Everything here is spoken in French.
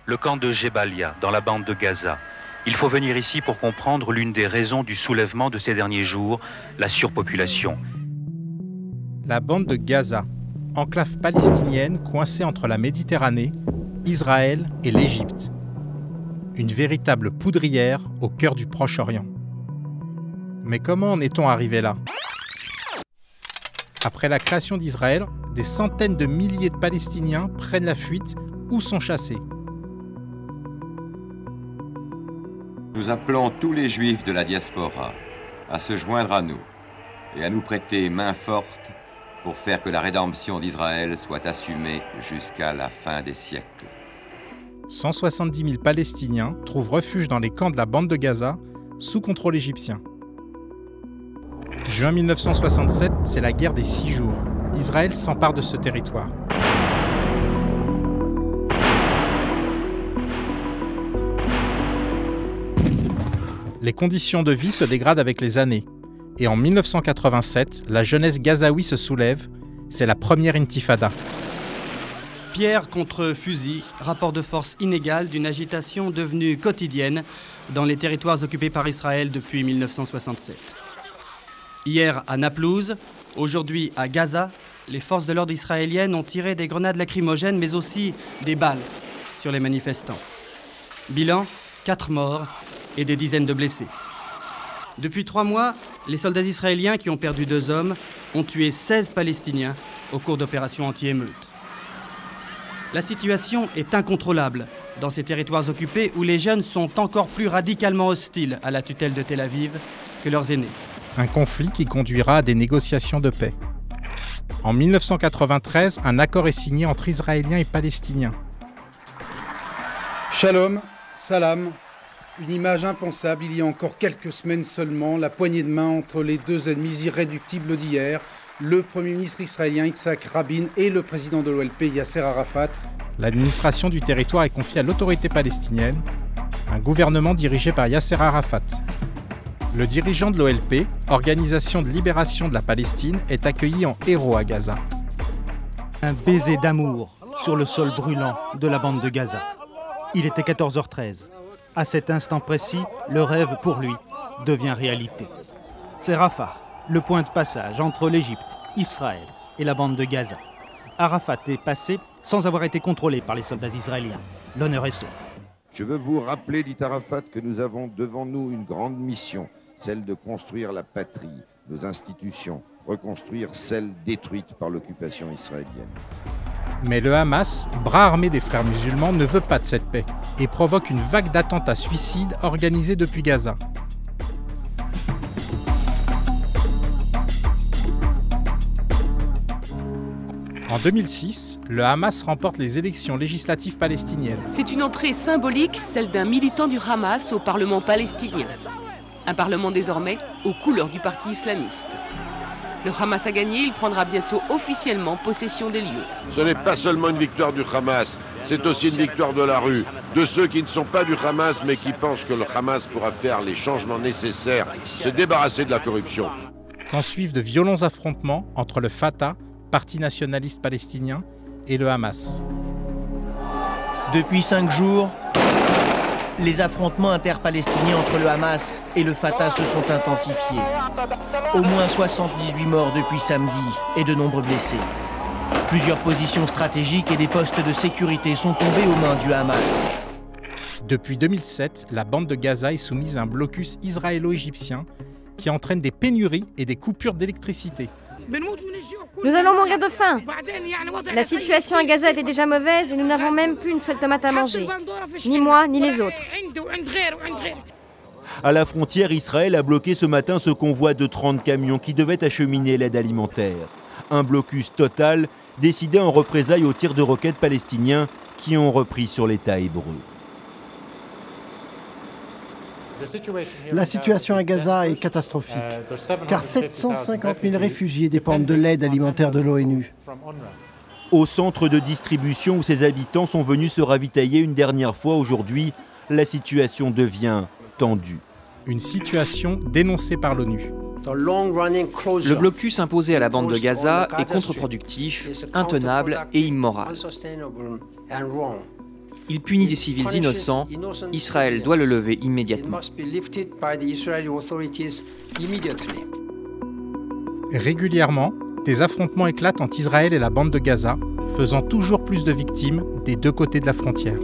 le camp de Jebalia, dans la bande de Gaza. Il faut venir ici pour comprendre l'une des raisons du soulèvement de ces derniers jours, la surpopulation. La bande de Gaza, enclave palestinienne coincée entre la Méditerranée, Israël et l'Égypte. Une véritable poudrière au cœur du Proche-Orient. Mais comment en est-on arrivé là ? Après la création d'Israël, des centaines de milliers de Palestiniens prennent la fuite ou sont chassés. Nous appelons tous les Juifs de la diaspora à se joindre à nous et à nous prêter main forte pour faire que la rédemption d'Israël soit assumée jusqu'à la fin des siècles. 170 000 Palestiniens trouvent refuge dans les camps de la bande de Gaza, sous contrôle égyptien. Juin 1967, c'est la guerre des 6 jours. Israël s'empare de ce territoire. Les conditions de vie se dégradent avec les années. Et en 1987, la jeunesse gazaoui se soulève. C'est la première intifada. Pierre contre fusil, rapport de force inégal d'une agitation devenue quotidienne dans les territoires occupés par Israël depuis 1967. Hier à Naplouse, aujourd'hui à Gaza, les forces de l'ordre israéliennes ont tiré des grenades lacrymogènes mais aussi des balles sur les manifestants. Bilan, 4 morts et des dizaines de blessés. Depuis 3 mois, les soldats israéliens qui ont perdu 2 hommes ont tué 16 Palestiniens au cours d'opérations anti-émeutes. La situation est incontrôlable dans ces territoires occupés où les jeunes sont encore plus radicalement hostiles à la tutelle de Tel Aviv que leurs aînés. Un conflit qui conduira à des négociations de paix. En 1993, un accord est signé entre Israéliens et Palestiniens. Shalom, salam, une image impensable il y a encore quelques semaines seulement, la poignée de main entre les 2 ennemis irréductibles d'hier, le Premier ministre israélien Yitzhak Rabin et le président de l'OLP Yasser Arafat. L'administration du territoire est confiée à l'autorité palestinienne, un gouvernement dirigé par Yasser Arafat. Le dirigeant de l'OLP, Organisation de libération de la Palestine, est accueilli en héros à Gaza. Un baiser d'amour sur le sol brûlant de la bande de Gaza. Il était 14h13. À cet instant précis, le rêve pour lui devient réalité. C'est Rafah, le point de passage entre l'Égypte, Israël et la bande de Gaza. Arafat est passé sans avoir été contrôlé par les soldats israéliens. L'honneur est sauf. Je veux vous rappeler, dit Arafat, que nous avons devant nous une grande mission, celle de construire la patrie, nos institutions, reconstruire celles détruites par l'occupation israélienne. Mais le Hamas, bras armé des frères musulmans, ne veut pas de cette paix et provoque une vague d'attentats suicides organisés depuis Gaza. En 2006, le Hamas remporte les élections législatives palestiniennes. C'est une entrée symbolique, celle d'un militant du Hamas au Parlement palestinien. Un parlement désormais aux couleurs du parti islamiste. Le Hamas a gagné, il prendra bientôt officiellement possession des lieux. Ce n'est pas seulement une victoire du Hamas, c'est aussi une victoire de la rue, de ceux qui ne sont pas du Hamas mais qui pensent que le Hamas pourra faire les changements nécessaires, se débarrasser de la corruption. S'ensuivent de violents affrontements entre le Fatah, parti nationaliste palestinien, et le Hamas. Depuis 5 jours, les affrontements interpalestiniens entre le Hamas et le Fatah se sont intensifiés. Au moins 78 morts depuis samedi et de nombreux blessés. Plusieurs positions stratégiques et des postes de sécurité sont tombés aux mains du Hamas. Depuis 2007, la bande de Gaza est soumise à un blocus israélo-égyptien qui entraîne des pénuries et des coupures d'électricité. Nous allons mourir de faim. La situation à Gaza était déjà mauvaise et nous n'avons même plus une seule tomate à manger. Ni moi, ni les autres. À la frontière, Israël a bloqué ce matin ce convoi de 30 camions qui devaient acheminer l'aide alimentaire. Un blocus total décidé en représailles aux tirs de roquettes palestiniens qui ont repris sur l'État hébreu. La situation à Gaza est catastrophique, car 750 000 réfugiés dépendent de l'aide alimentaire de l'ONU. Au centre de distribution où ses habitants sont venus se ravitailler une dernière fois aujourd'hui, la situation devient tendue. Une situation dénoncée par l'ONU. Le blocus imposé à la bande de Gaza est contre-productif, intenable et immoral. Il punit des civils innocents. Israël doit le lever immédiatement. Régulièrement, des affrontements éclatent entre Israël et la bande de Gaza, faisant toujours plus de victimes des deux côtés de la frontière.